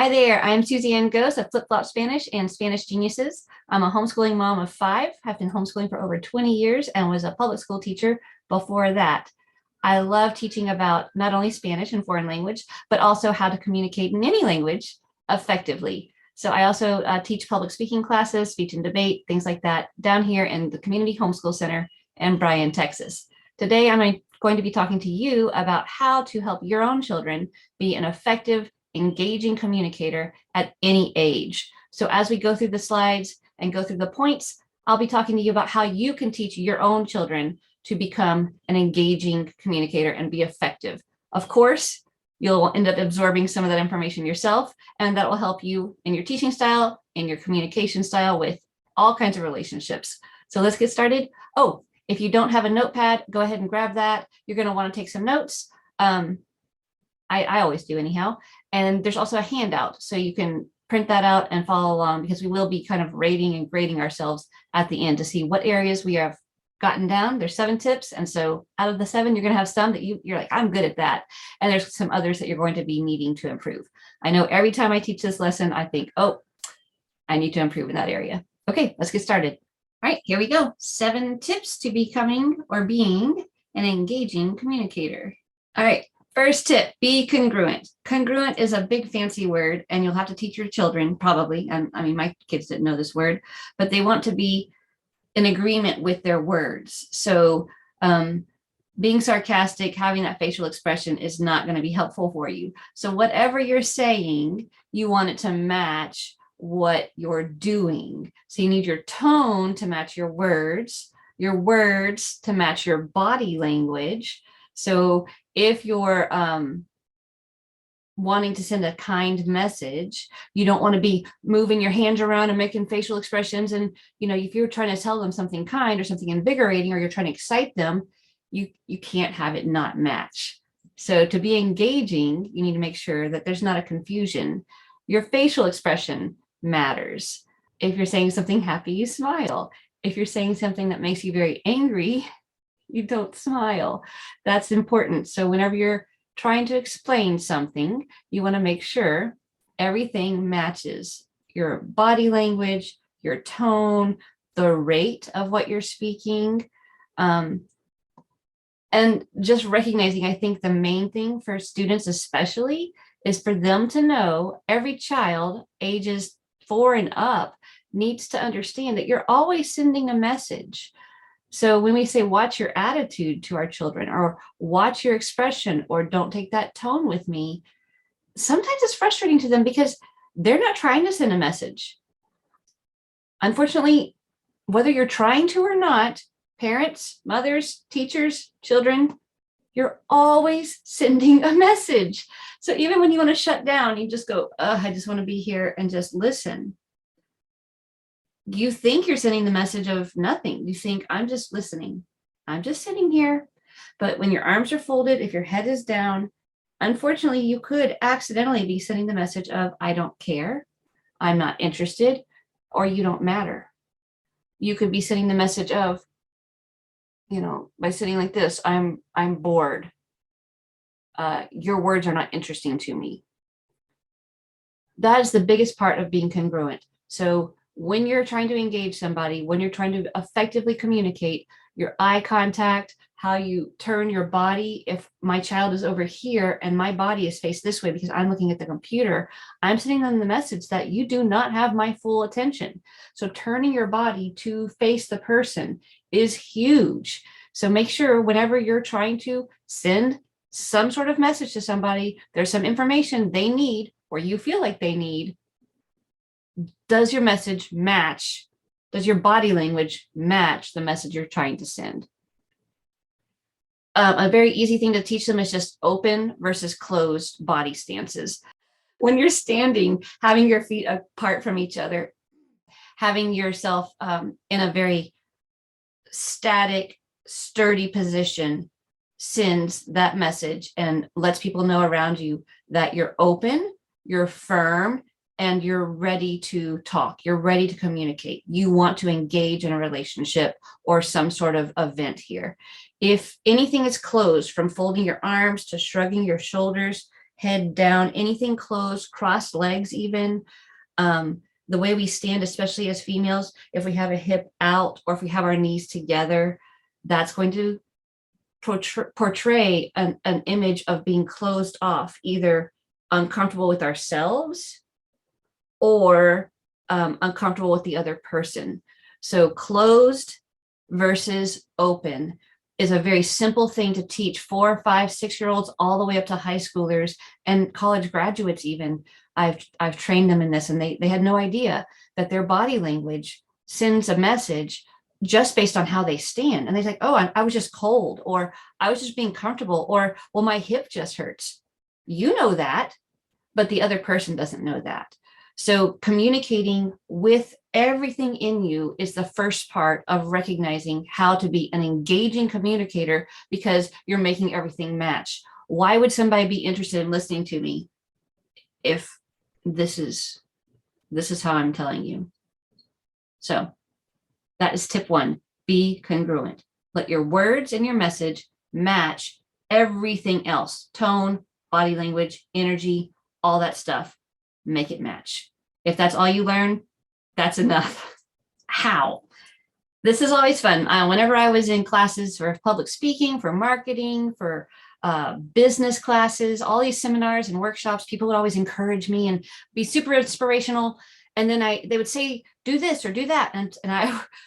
Hi there, I'm Suzanne Gose of Flip Flop Spanish and Spanish Geniuses. I'm a homeschooling mom of 5, have been homeschooling for over 20 years and was a public school teacher before that. I love teaching about not only Spanish and foreign language, but also how to communicate in any language effectively. So I also teach public speaking classes, speech and debate, things like that, down here in the Community Homeschool Center in Bryan, Texas. Today, I'm going to be talking to you about how to help your own children be an effective, engaging communicator at any age. So as we go through the slides and go through the points, I'll be talking to you about how you can teach your own children to become an engaging communicator and be effective. Of course, you'll end up absorbing some of that information yourself, and that will help you in your teaching style, in your communication style with all kinds of relationships. So let's get started. Oh, if you don't have a notepad, go ahead and grab that. You're going to want to take some notes. I always do anyhow. And there's also a handout, so you can print that out and follow along, because we will be kind of rating and grading ourselves at the end to see what areas we have gotten down. There's 7 tips. And so out of the 7, you're going to have some that you're like, I'm good at that. And there's some others that you're going to be needing to improve. I know every time I teach this lesson, I think, oh, I need to improve in that area. Okay, let's get started. All right, here we go. 7 tips to becoming or being an engaging communicator. All right. First tip, be congruent. Congruent is a big fancy word, and you'll have to teach your children probably. I mean, my kids didn't know this word, but they want to be in agreement with their words. So being sarcastic, having that facial expression is not going to be helpful for you. So whatever you're saying, you want it to match what you're doing. So you need your tone to match your words to match your body language. So if you're wanting to send a kind message, you don't want to be moving your hands around and making facial expressions. And, you know, if you're trying to tell them something kind or something invigorating, or you're trying to excite them, you can't have it not match. So to be engaging, you need to make sure that there's not a confusion. Your facial expression matters. If you're saying something happy, you smile. If you're saying something that makes you very angry, you don't smile. That's important. So whenever you're trying to explain something, you want to make sure everything matches your body language, your tone, the rate of what you're speaking. And just recognizing, I think the main thing for students especially is for them to know, every child ages 4 and up needs to understand that you're always sending a message. So when we say watch your attitude to our children, or watch your expression, or don't take that tone with me, sometimes it's frustrating to them because they're not trying to send a message. Unfortunately, whether you're trying to or not, parents, mothers, teachers, children, you're always sending a message. So even when you want to shut down, you just go, I just want to be here and just listen. You think you're sending the message of nothing. You think, I'm just listening. I'm just sitting here. But when your arms are folded, if your head is down, unfortunately, you could accidentally be sending the message of, I don't care, I'm not interested, or you don't matter. You could be sending the message of, you know, by sitting like this, I'm bored. Your words are not interesting to me. That is the biggest part of being congruent. So when you're trying to engage somebody, when you're trying to effectively communicate, your eye contact, how you turn your body. If my child is over here and my body is faced this way because I'm looking at the computer, I'm sending them the message that you do not have my full attention. So turning your body to face the person is huge. So make sure whenever you're trying to send some sort of message to somebody, there's some information they need or you feel like they need. Does your message match? Does your body language match the message you're trying to send? A very easy thing to teach them is just open versus closed body stances. When you're standing, having your feet apart from each other, having yourself in a very static, sturdy position sends that message and lets people know around you that you're open, you're firm, and you're ready to talk. You're ready to communicate. You want to engage in a relationship or some sort of event here. If anything is closed, from folding your arms to shrugging your shoulders, head down, anything closed, crossed legs even. The way we stand, especially as females, if we have a hip out or if we have our knees together, that's going to portray an image of being closed off, either uncomfortable with ourselves or uncomfortable with the other person. So closed versus open is a very simple thing to teach 4, 5, 6-year-olds all the way up to high schoolers and college graduates even. I've trained them in this, and they had no idea that their body language sends a message just based on how they stand. And they're like, oh, I was just cold, or I was just being comfortable, or, well, my hip just hurts. You know that, but the other person doesn't know that. So communicating with everything in you is the first part of recognizing how to be an engaging communicator, because you're making everything match. Why would somebody be interested in listening to me if this is how I'm telling you? So that is tip 1, be congruent. Let your words and your message match everything else, tone, body language, energy, all that stuff. Make it match. If that's all you learn, that's enough. How? This is always fun. Whenever I was in classes for public speaking, for marketing, for business classes, all these seminars and workshops, people would always encourage me and be super inspirational. And then they would say, do this or do that. And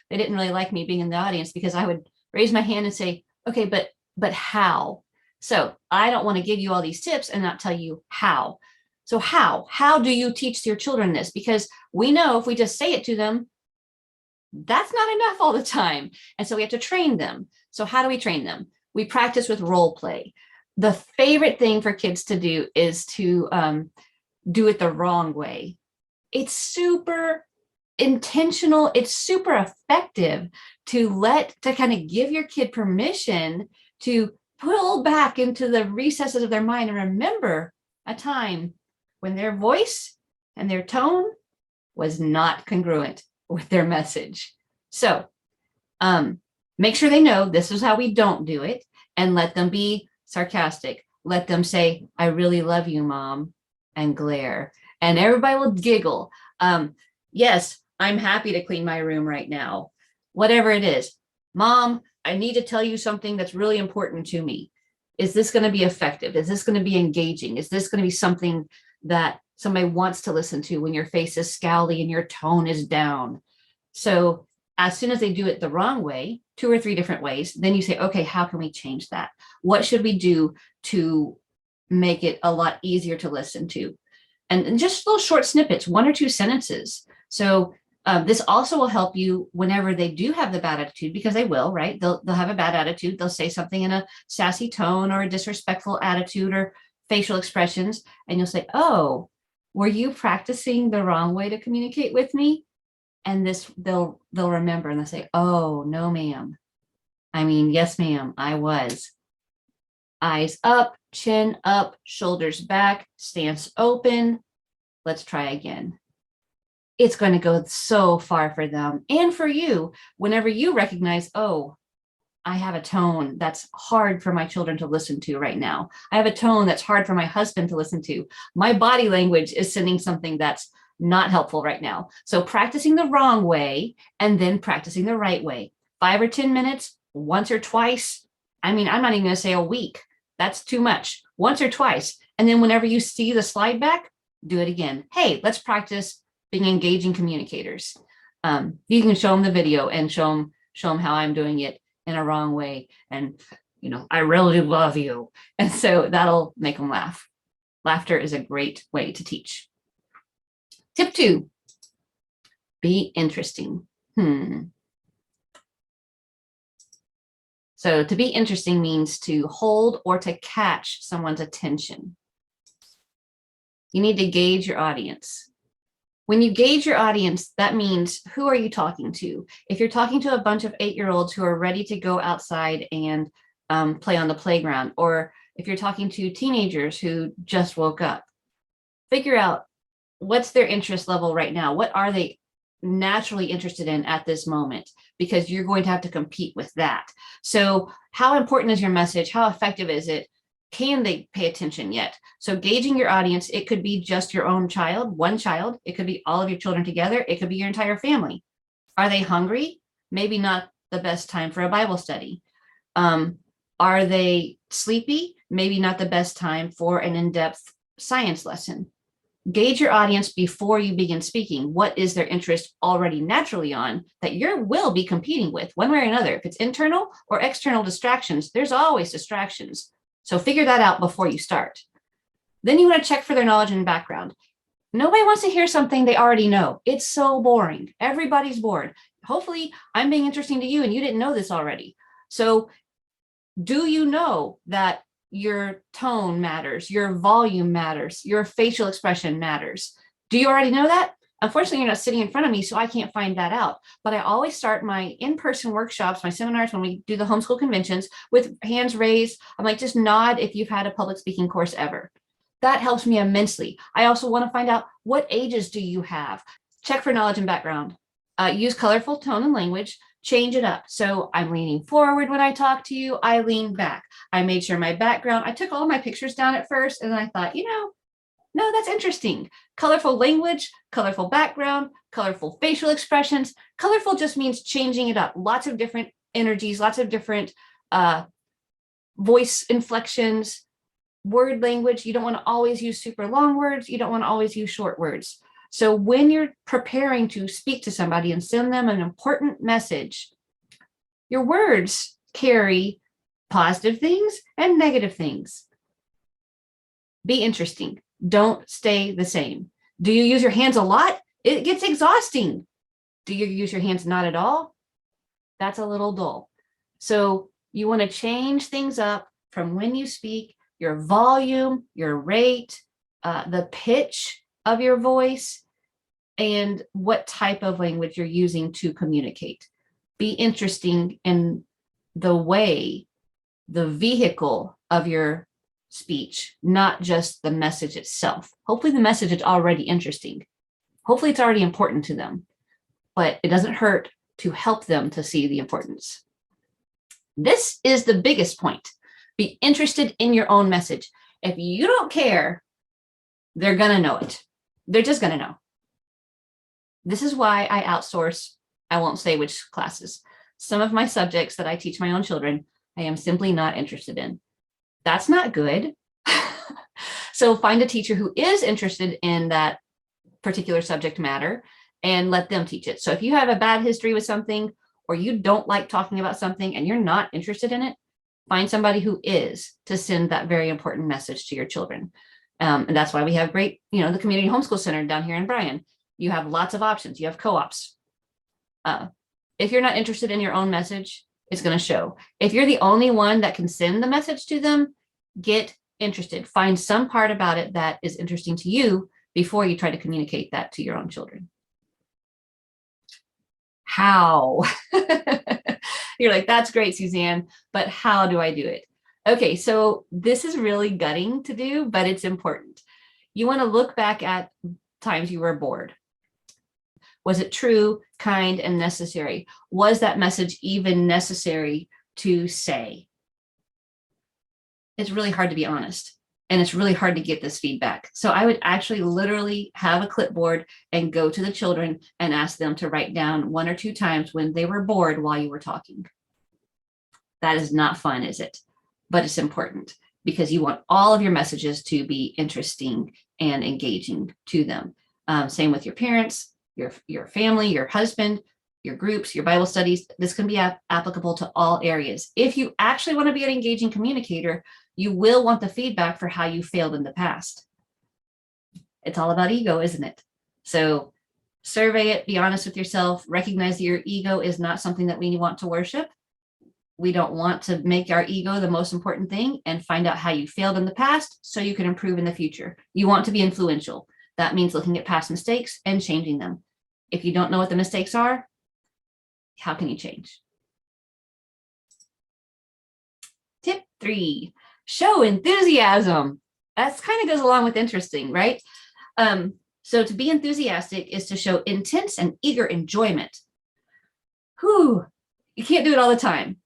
they didn't really like me being in the audience, because I would raise my hand and say, okay, but how? So I don't want to give you all these tips and not tell you how. So how do you teach your children this? Because we know if we just say it to them, that's not enough all the time. And so we have to train them. So how do we train them? We practice with role play. The favorite thing for kids to do is to do it the wrong way. It's super intentional. It's super effective to kind of give your kid permission to pull back into the recesses of their mind and remember a time when their voice and their tone was not congruent with their message. So make sure they know this is how we don't do it, and let them be sarcastic. Let them say, I really love you, Mom, and glare. And everybody will giggle. Yes, I'm happy to clean my room right now. Whatever it is. Mom, I need to tell you something that's really important to me. Is this going to be effective? Is this going to be engaging? Is this going to be something that somebody wants to listen to when your face is scowly and your tone is down? So as soon as they do it the wrong way, 2 or 3 different ways, then you say, okay, how can we change that? What should we do to make it a lot easier to listen to? And just little short snippets, 1 or 2 sentences. So this also will help you whenever they do have the bad attitude, because they will, right? They'll have a bad attitude. They'll say something in a sassy tone or a disrespectful attitude or facial expressions. And you'll say, oh, were you practicing the wrong way to communicate with me? And they'll remember, and they'll say, oh, no, ma'am. I mean, yes, ma'am, I was. Eyes up, chin up, shoulders back, stance open. Let's try again. It's going to go so far for them and for you whenever you recognize, oh, I have a tone that's hard for my children to listen to right now. I have a tone that's hard for my husband to listen to. My body language is sending something that's not helpful right now. So practicing the wrong way and then practicing the right way. 5 or 10 minutes, once or twice. I mean, I'm not even going to say a week. That's too much. Once or twice. And then whenever you see the slide back, do it again. Hey, let's practice being engaging communicators. You can show them the video and show them how I'm doing it in a wrong way. And, I really love you. And so that'll make them laugh. Laughter is a great way to teach. Tip 2, be interesting. So to be interesting means to hold or to catch someone's attention. You need to gauge your audience. When you gauge your audience, that means, who are you talking to? If you're talking to a bunch of 8-year-olds who are ready to go outside and play on the playground, or if you're talking to teenagers who just woke up, figure out what's their interest level right now. What are they naturally interested in at this moment? Because you're going to have to compete with that. So how important is your message? How effective is it? Can they pay attention yet? So gauging your audience, it could be just your own child, one child. It could be all of your children together. It could be your entire family. Are they hungry? Maybe not the best time for a Bible study. Are they sleepy? Maybe not the best time for an in-depth science lesson. Gauge your audience before you begin speaking. What is their interest already naturally on that you will be competing with one way or another? If it's internal or external distractions, there's always distractions. So figure that out before you start. Then you want to check for their knowledge and background. Nobody wants to hear something they already know. It's so boring. Everybody's bored. Hopefully I'm being interesting to you and you didn't know this already. So do you know that your tone matters, your volume matters, your facial expression matters? Do you already know that? Unfortunately, you're not sitting in front of me, so I can't find that out. But I always start my in-person workshops, my seminars, when we do the homeschool conventions, with hands raised. I'm like, just nod if you've had a public speaking course ever. That helps me immensely. I also want to find out, what ages do you have? Check for knowledge and background. Use colorful tone and language. Change it up. So I'm leaning forward when I talk to you. I lean back. I made sure my background, I took all my pictures down at first, and then I thought, no, that's interesting. Colorful language, colorful background, colorful facial expressions. Colorful just means changing it up. Lots of different energies, lots of different voice inflections, word language. You don't want to always use super long words. You don't want to always use short words. So when you're preparing to speak to somebody and send them an important message, your words carry positive things and negative things. Be interesting. Don't stay the same. Do you use your hands a lot? It gets exhausting. Do you use your hands not at all? That's a little dull. So you want to change things up from when you speak, your volume, your rate, the pitch of your voice, and what type of language you're using to communicate. Be interesting in the way, the vehicle of your speech, not just the message itself. Hopefully the message is already interesting. Hopefully it's already important to them, but it doesn't hurt to help them to see the importance. This is the biggest point. Be interested in your own message. If you don't care, they're going to know it. They're just going to know. This is why I outsource, I won't say which classes. Some of my subjects that I teach my own children, I am simply not interested in. That's not good. So find a teacher who is interested in that particular subject matter and let them teach it. So if you have a bad history with something, or you don't like talking about something and you're not interested in it, find somebody who is, to send that very important message to your children. And that's why we have great, the Community Homeschool Center down here in Bryan. You have lots of options. You have co-ops. If you're not interested in your own message, it's going to show. If you're the only one that can send the message to them, get interested. Find some part about it that is interesting to you before you try to communicate that to your own children. How? You're like, that's great, Suzanne, but how do I do it? Okay, so this is really gutting to do, but it's important. You want to look back at times you were bored. Was it true, kind, and necessary? Was that message even necessary to say? It's really hard to be honest, and it's really hard to get this feedback. So I would actually literally have a clipboard and go to the children and ask them to write down 1 or 2 times when they were bored while you were talking. That is not fun, is it? But it's important because you want all of your messages to be interesting and engaging to them. Same with your parents, your family, your husband, your groups, your Bible studies. This can be applicable to all areas. If you actually want to be an engaging communicator, you will want the feedback for how you failed in the past. It's all about ego, isn't it? So survey it, be honest with yourself, recognize that your ego is not something that we want to worship. We don't want to make our ego the most important thing, and find out how you failed in the past so you can improve in the future. You want to be influential. That means looking at past mistakes and changing them. If you don't know what the mistakes are, how can you change? Tip 3, show enthusiasm. That kind of goes along with interesting, right? So to be enthusiastic is to show intense and eager enjoyment. You can't do it all the time.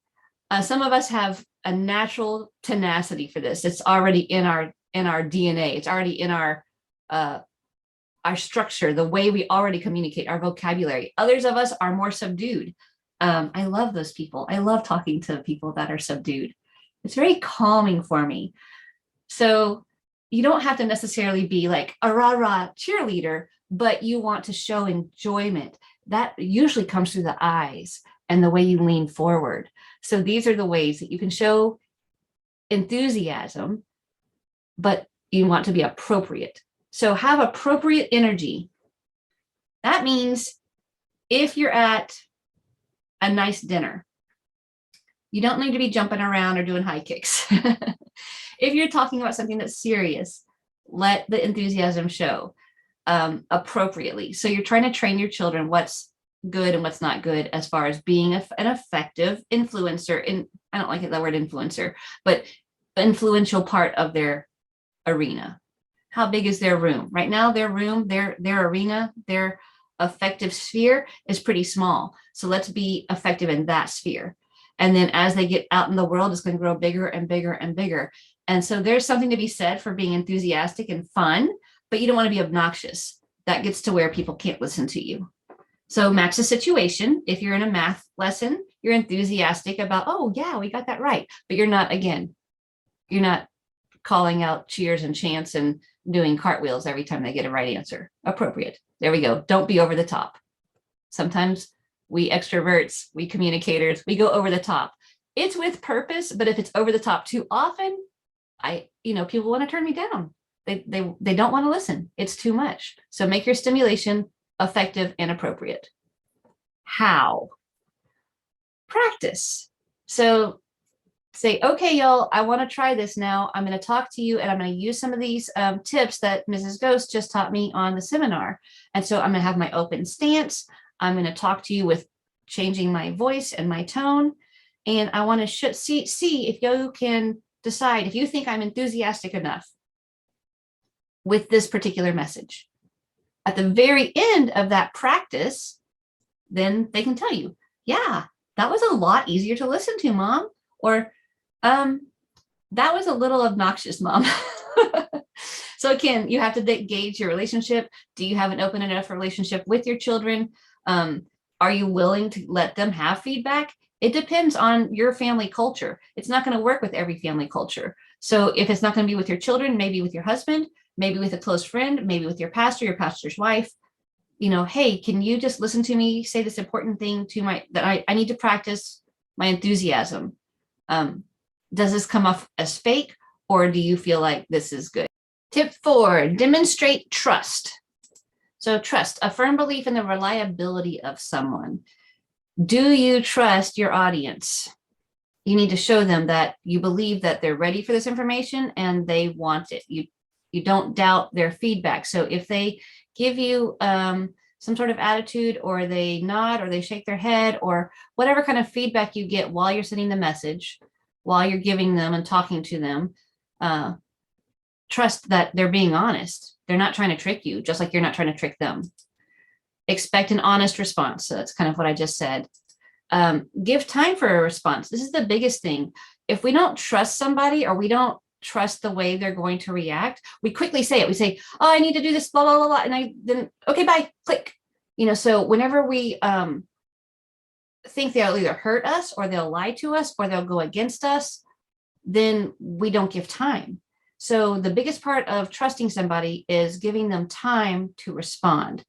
Some of us have a natural tenacity for this. It's already in our DNA. It's already in our structure, the way we already communicate, our vocabulary. Others of us are more subdued. I love those people. I love talking to people that are subdued. It's very calming for me. So you don't have to necessarily be like a rah-rah cheerleader, but you want to show enjoyment. That usually comes through the eyes and the way you lean forward. So these are the ways that you can show enthusiasm, but you want to be appropriate. So have appropriate energy. That means if you're at a nice dinner, you don't need to be jumping around or doing high kicks. If you're talking about something that's serious, let the enthusiasm show appropriately. So you're trying to train your children what's good and what's not good as far as being an effective influencer. I don't like that word influencer, but influential part of their arena. How big is their room? Right now, their room, their arena, their effective sphere is pretty small. So let's be effective in that sphere. And then as they get out in the world, it's going to grow bigger and bigger and bigger. And so there's something to be said for being enthusiastic and fun, but you don't want to be obnoxious. That gets to where people can't listen to you. So match the situation. If you're in a math lesson, you're enthusiastic about, oh yeah, we got that right. But you're not calling out cheers and chants and doing cartwheels every time they get a right answer. Appropriate. There we go. Don't be over the top. Sometimes we extroverts, we communicators, we go over the top. It's with purpose, but if it's over the top too often, people want to turn me down. They don't want to listen. It's too much. So make your stimulation effective and appropriate. How? Practice. So say, okay, y'all, I want to try this now. I'm going to talk to you and I'm going to use some of these tips that Mrs. Gose just taught me on the seminar. And so I'm going to have my open stance. I'm going to talk to you with changing my voice and my tone. And I want to see if you can decide if you think I'm enthusiastic enough with this particular message. At the very end of that practice, then they can tell you, yeah, that was a lot easier to listen to, Mom. Or that was a little obnoxious, Mom. So again, you have to gauge your relationship. Do you have an open enough relationship with your children? Are you willing to let them have feedback? It depends on your family culture. It's not going to work with every family culture. So if it's not going to be with your children, maybe with your husband, maybe with a close friend, maybe with your pastor's wife, hey, can you just listen to me say this important thing that I need to practice my enthusiasm? Does this come off as fake, or do you feel like this is good? Tip 4, demonstrate trust. So trust, a firm belief in the reliability of someone. Do you trust your audience? You need to show them that you believe that they're ready for this information and they want it. You don't doubt their feedback. So if they give you some sort of attitude, or they nod, or they shake their head, or whatever kind of feedback you get while you're sending the message, while you're giving them and talking to them, trust that they're being honest. They're not trying to trick you, just like you're not trying to trick them. Expect an honest response. So that's kind of what I just said. Give time for a response. This is the biggest thing. If we don't trust somebody, or we don't trust the way they're going to react, we quickly say it. We say, oh, I need to do this, blah, blah, blah, blah. And I didn't, okay, bye, click. So whenever we think they'll either hurt us, or they'll lie to us, or they'll go against us, then we don't give time. So the biggest part of trusting somebody is giving them time to respond,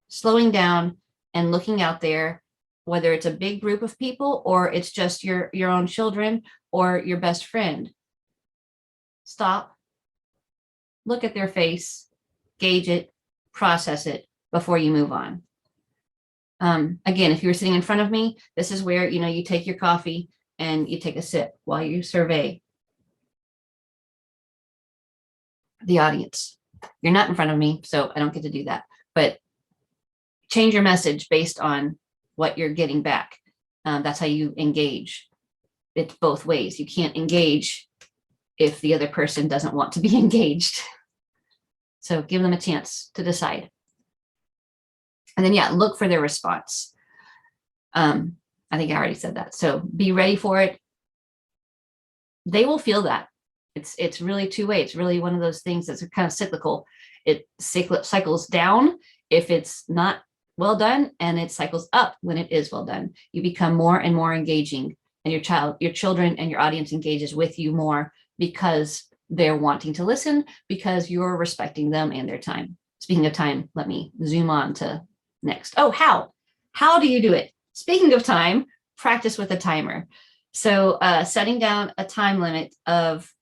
slowing down and looking out there, whether it's a big group of people, or it's just your own children or your best friend. Stop, look at their face, gauge it, process it before you move on. Again, if you were sitting in front of me, this is where, you take your coffee and you take a sip while you survey the audience. You're not in front of me, so I don't get to do that. But change your message based on what you're getting back. That's how you engage. It's both ways. You can't engage if the other person doesn't want to be engaged. So give them a chance to decide. And then, look for their response. I think I already said that. So be ready for it. they will feel that. It's really two-way. It's really one of those things that's kind of cyclical. It cycles down if it's not well done, and it cycles up when it is well done. You become more and more engaging, and your children and your audience engages with you more because they're wanting to listen, because you're respecting them and their time. Speaking of time, let me zoom on to next. Oh, how do you do it? Speaking of time, practice with a timer. So setting down a time limit of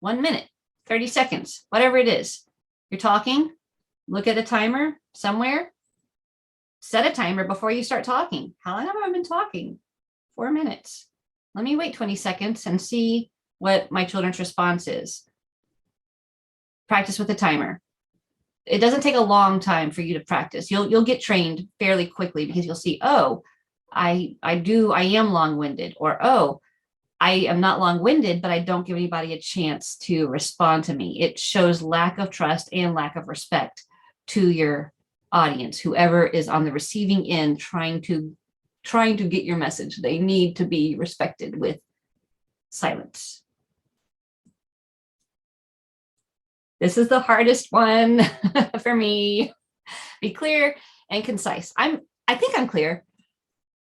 1 minute, 30 seconds, whatever it is. You're talking, look at a timer somewhere, set a timer before you start talking. How long have I been talking? 4 minutes. Let me wait 20 seconds and see what my children's response is. Practice with a timer. It doesn't take a long time for you to practice. You'll get trained fairly quickly, because you'll see, oh, I am long-winded, or oh, I am not long-winded, but I don't give anybody a chance to respond to me. It shows lack of trust and lack of respect to your audience, whoever is on the receiving end trying to get your message. They need to be respected with silence. This is the hardest one for me. Be clear and concise. I think I'm clear.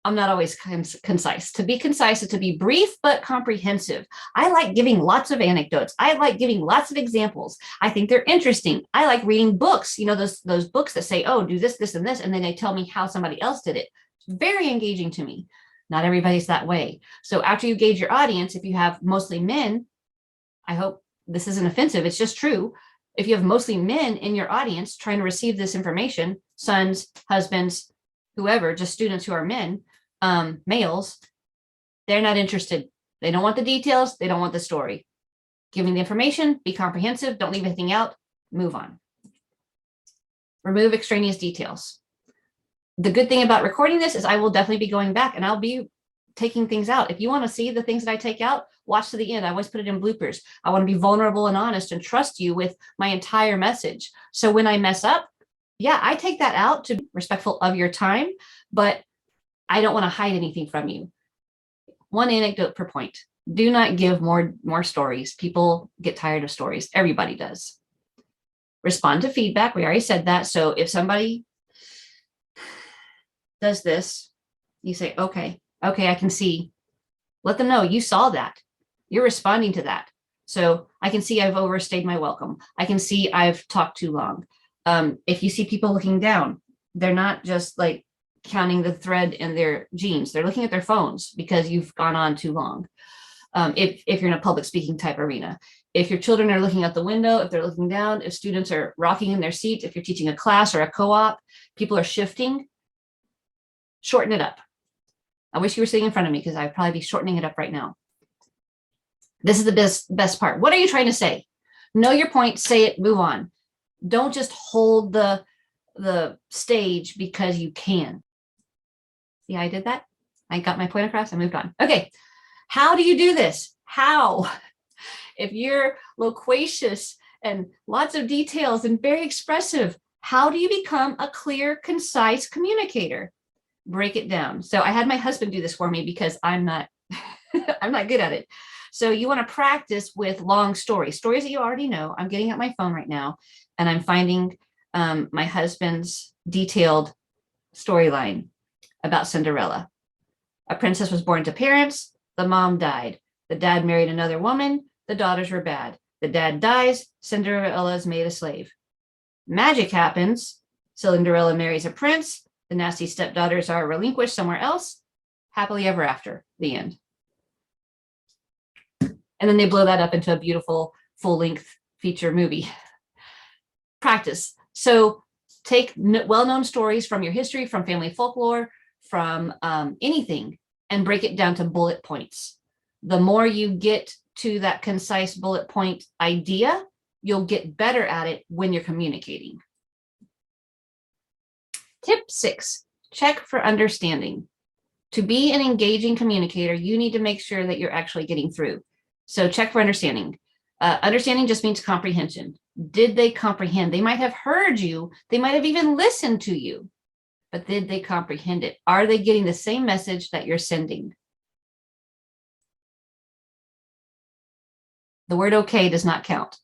I'm not always concise. To be concise is to be brief but comprehensive. I like giving lots of anecdotes. I like giving lots of examples. I think they're interesting. I like reading books, those books that say, oh, do this, this, and this, and then they tell me how somebody else did it. It's very engaging to me. Not everybody's that way. So after you gauge your audience, if you have mostly men, I hope this isn't offensive, it's just true. If you have mostly men in your audience trying to receive this information, sons, husbands, whoever, just students who are men, males, they're not interested. They don't want the details. They don't want the story. Give me the information, be comprehensive, don't leave anything out, move on. Remove extraneous details. The good thing about recording this is I will definitely be going back and I'll be taking things out. If you want to see the things that I take out, watch to the end. I always put it in bloopers. I want to be vulnerable and honest and trust you with my entire message. So when I mess up, yeah, I take that out to be respectful of your time, but I don't want to hide anything from you. One anecdote per point. Do not give more stories. People get tired of stories. Everybody does. Respond to feedback. We already said that. So if somebody does this, you say, okay, I can see. Let them know you saw that. You're responding to that. So I can see I've overstayed my welcome. I can see I've talked too long. If you see people looking down, they're not just like counting the thread in their jeans. They're looking at their phones because you've gone on too long. If you're in a public speaking type arena, if your children are looking out the window, if they're looking down, if students are rocking in their seats, if you're teaching a class or a co-op, people are shifting, shorten it up. I wish you were sitting in front of me because I'd probably be shortening it up right now. This is the best part. What are you trying to say? Know your point, say it, move on. Don't just hold the stage because you can. See how I did that? I got my point across, I moved on. Okay, how do you do this? How? If you're loquacious and lots of details and very expressive, how do you become a clear, concise communicator? Break it down. So I had my husband do this for me because I'm not good at it. So you want to practice with long stories that you already know. I'm getting out my phone right now and I'm finding my husband's detailed storyline about Cinderella. A princess was born to parents. The mom died. The dad married another woman. The daughters were bad. The dad dies. Cinderella is made a slave. Magic happens. Cinderella marries a prince. The nasty stepdaughters are relinquished somewhere else. Happily ever after. The end. And then they blow that up into a beautiful full-length feature movie. Practice. So take well-known stories from your history, from family folklore, from anything, and break it down to bullet points. The more you get to that concise bullet point idea, you'll get better at it when you're communicating. Tip 6, check for understanding. To be an engaging communicator, you need to make sure that you're actually getting through. So check for understanding. Understanding just means comprehension. Did they comprehend? They might have heard you. They might have even listened to you, but did they comprehend it? Are they getting the same message that you're sending? The word okay does not count.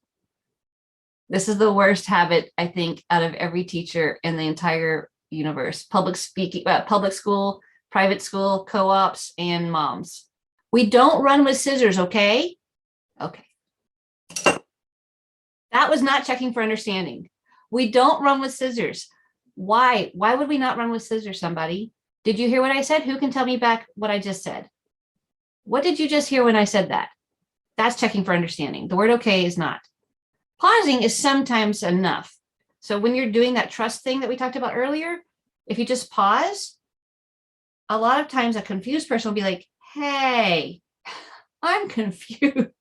This is the worst habit, I think, out of every teacher in the entire universe. Public speaking, public school, private school, co-ops, and moms. We don't run with scissors, okay? Okay. That was not checking for understanding. We don't run with scissors. Why? Why would we not run with scissors, somebody? Did you hear what I said? Who can tell me back what I just said? What did you just hear when I said that? That's checking for understanding. The word okay is not. Pausing is sometimes enough. So when you're doing that trust thing that we talked about earlier, if you just pause, a lot of times a confused person will be like, hey, I'm confused.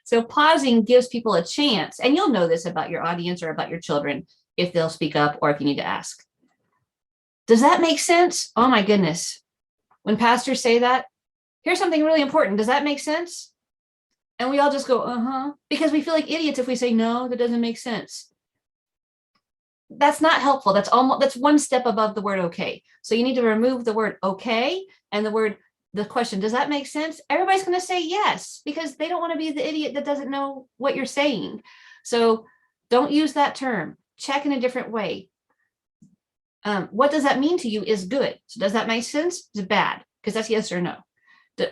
So pausing gives people a chance, and you'll know this about your audience or about your children if they'll speak up or if you need to ask. Does that make sense? Oh my goodness. When pastors say that, here's something really important. Does that make sense? And we all just go, because we feel like idiots if we say, no, that doesn't make sense. That's not helpful. That's one step above the word okay. So you need to remove the word okay and the question, does that make sense? Everybody's going to say yes, because they don't want to be the idiot that doesn't know what you're saying. So don't use that term. Check in a different way. What does that mean to you is good. So does that make sense? Is it bad? Because that's yes or no.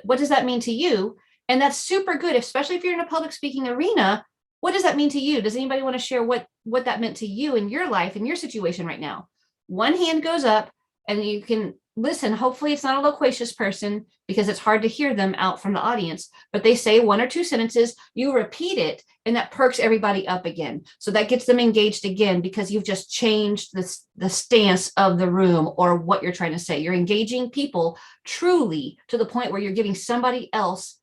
What does that mean to you? And that's super good, especially if you're in a public speaking arena. What does that mean to you? Does anybody want to share what that meant to you in your life, in your situation right now? One hand goes up and you can listen. Hopefully it's not a loquacious person, because it's hard to hear them out from the audience, but they say one or two sentences, you repeat it, and that perks everybody up again. So that gets them engaged again, because you've just changed the stance of the room or what you're trying to say. You're engaging people truly to the point where you're giving somebody else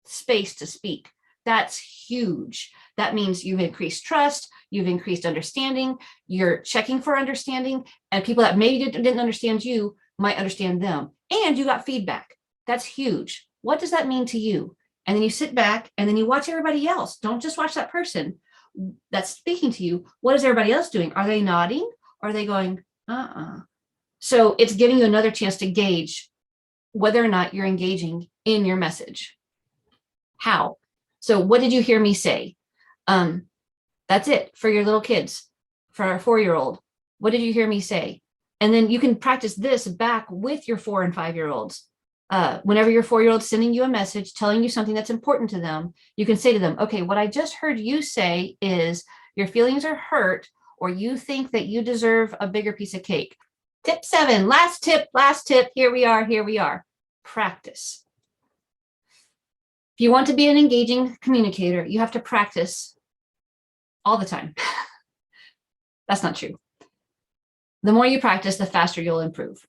space to speak. That's huge. That means you've increased trust, you've increased understanding, you're checking for understanding, and people that maybe didn't understand you might understand them. And you got feedback. That's huge. What does that mean to you? And then you sit back and then you watch everybody else. Don't just watch that person that's speaking to you. What is everybody else doing? Are they nodding? Are they going, So it's giving you another chance to gauge whether or not you're engaging in your message. How? So what did you hear me say? That's it for your little kids, for our 4-year-old. What did you hear me say? And then you can practice this back with your 4 and 5-year-olds. Whenever your 4-year-old's sending you a message, telling you something that's important to them, you can say to them, okay, what I just heard you say is your feelings are hurt, or you think that you deserve a bigger piece of cake. Tip 7, last tip. Here we are. Practice. If you want to be an engaging communicator, you have to practice all the time. That's not true. The more you practice, the faster you'll improve.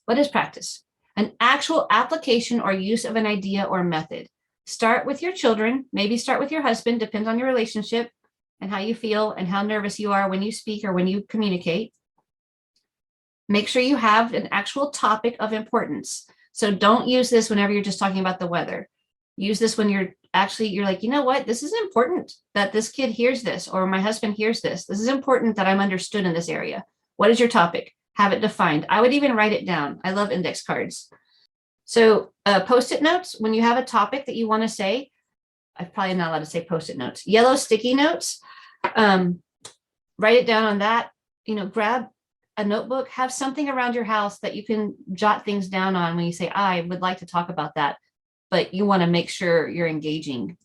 What is practice? An actual application or use of an idea or method. Start with your children, maybe start with your husband, depends on your relationship and how you feel and how nervous you are when you speak or when you communicate. Make sure you have an actual topic of importance. So don't use this whenever you're just talking about the weather. Use this when you're like, you know what, this is important that this kid hears this, or my husband hears this. This is important that I'm understood in this area. What is your topic? Have it defined. I would even write it down. I love index cards. So Post-it notes, when you have a topic that you want to say, I'm probably not allowed to say Post-it notes. Yellow sticky notes, write it down on that. Grab a notebook, have something around your house that you can jot things down on when you say, I would like to talk about that, but you want to make sure you're engaging.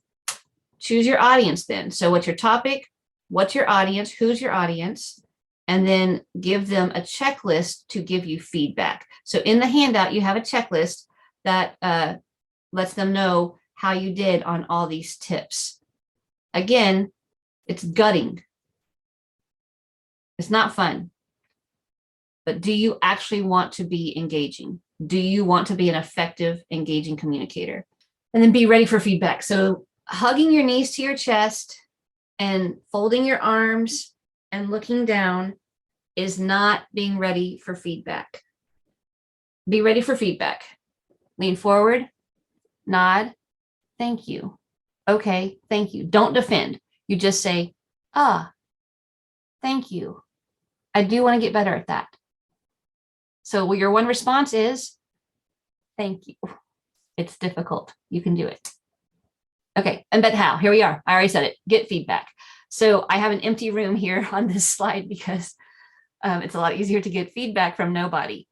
Choose your audience then. So what's your topic? What's your audience? Who's your audience? And then give them a checklist to give you feedback. So in the handout, you have a checklist that lets them know how you did on all these tips. Again, it's gutting. It's not fun. But do you actually want to be engaging? Do you want to be an effective, engaging communicator? And then be ready for feedback. So hugging your knees to your chest and folding your arms and looking down is not being ready for feedback. Be ready for feedback. Lean forward, nod, thank you. Okay, thank you. Don't defend. You just say, thank you. I do want to get better at that. So your one response is, thank you. It's difficult. You can do it. Okay, and but how? Here we are. I already said it. Get feedback. So I have an empty room here on this slide because it's a lot easier to get feedback from nobody.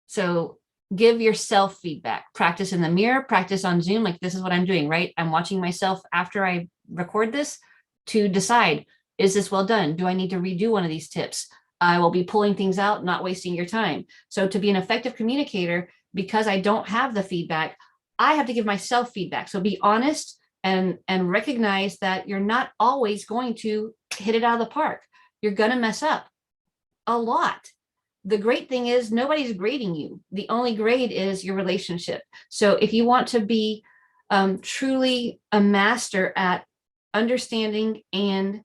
So give yourself feedback. Practice in the mirror, practice on Zoom. Like this is what I'm doing, right? I'm watching myself after I record this to decide, is this well done? Do I need to redo one of these tips? I will be pulling things out, not wasting your time. So to be an effective communicator, because I don't have the feedback, I have to give myself feedback. So be honest and recognize that you're not always going to hit it out of the park. You're going to mess up a lot. The great thing is nobody's grading you. The only grade is your relationship. So if you want to be truly a master at understanding and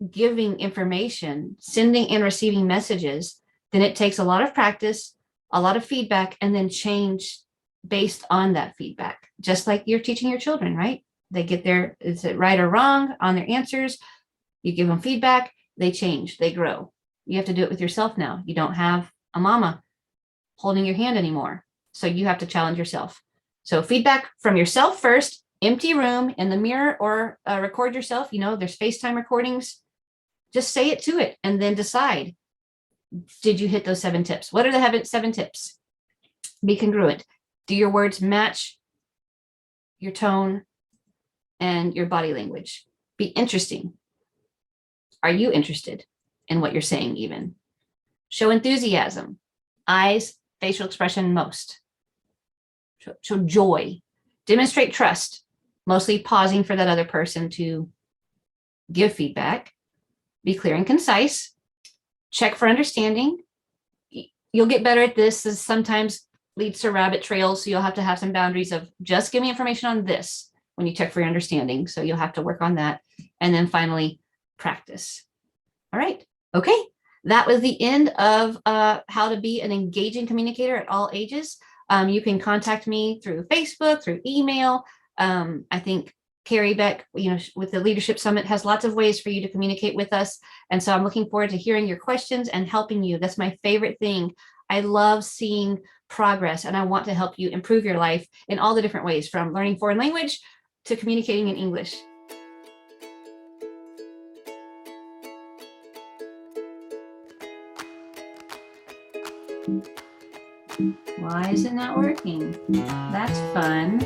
giving information, sending and receiving messages, then it takes a lot of practice, a lot of feedback, and then change based on that feedback. Just like you're teaching your children, right? They get their, is it right or wrong on their answers? You give them feedback, they change, they grow. You have to do it with yourself now. You don't have a mama holding your hand anymore. So you have to challenge yourself. So feedback from yourself first, empty room in the mirror, or record yourself. You know, there's FaceTime recordings. Just say it to it and then decide, did you hit those 7 tips? What are the 7 tips? Be congruent. Do your words match your tone and your body language? Be interesting. Are you interested in what you're saying even? Show enthusiasm. Eyes, facial expression most. Show joy. Demonstrate trust, mostly pausing for that other person to give feedback. Be clear and concise. Check for understanding. You'll get better at this. This sometimes leads to rabbit trails, so you'll have to have some boundaries of just give me information on this when you check for your understanding. So you'll have to work on that. And then finally, practice. All right. Okay. That was the end of how to be an engaging communicator at all ages. You can contact me through Facebook, through email. I think Carrie Beck, with the Leadership Summit, has lots of ways for you to communicate with us. And so I'm looking forward to hearing your questions and helping you. That's my favorite thing. I love seeing progress, and I want to help you improve your life in all the different ways, from learning foreign language to communicating in English. Why is it not working? That's fun.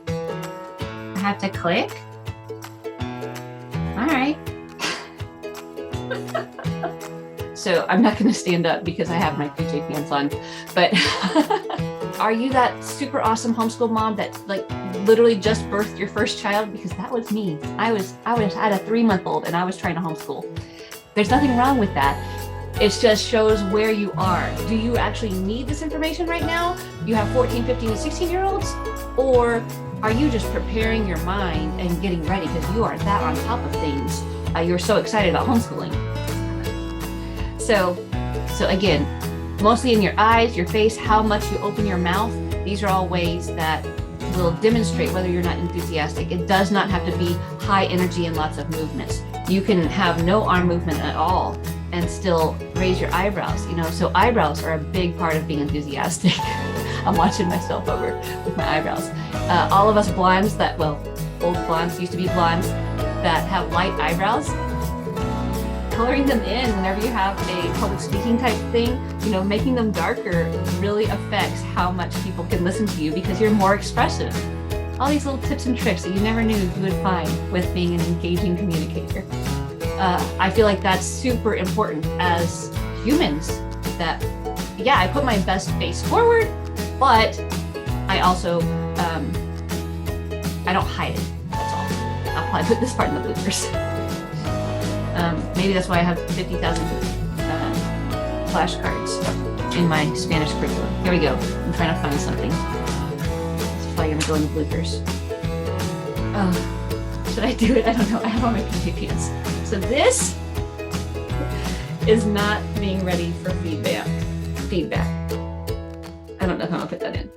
I have to click. All right. So I'm not going to stand up because I have my PJ pants on, but are you that super awesome homeschool mom that like literally just birthed your first child? Because that was me. I had a 3-month-old and I was trying to homeschool. There's nothing wrong with that. It just shows where you are. Do you actually need this information right now? You have 14, 15, and 16-year-olds? Or are you just preparing your mind and getting ready because you are that on top of things? You're so excited about homeschooling. So again, mostly in your eyes, your face, how much you open your mouth. These are all ways that will demonstrate whether you're not enthusiastic. It does not have to be high energy and lots of movements. You can have no arm movement at all and still raise your eyebrows, so eyebrows are a big part of being enthusiastic. I'm watching myself over with my eyebrows. All of us blondes old blondes, used to be blondes, that have light eyebrows, coloring them in whenever you have a public speaking type thing, making them darker really affects how much people can listen to you because you're more expressive. All these little tips and tricks that you never knew you would find with being an engaging communicator. I feel like that's super important as humans, that, yeah, I put my best face forward, but I also, I don't hide it, that's all. I'll probably put this part in the bloopers. Maybe that's why I have 50,000 flashcards in my Spanish curriculum. Here we go. I'm trying to find something. It's probably gonna go in the bloopers. Should I do it? I don't know. I have on my PJ pants. So this is not being ready for feedback. I don't know how I'll put that in.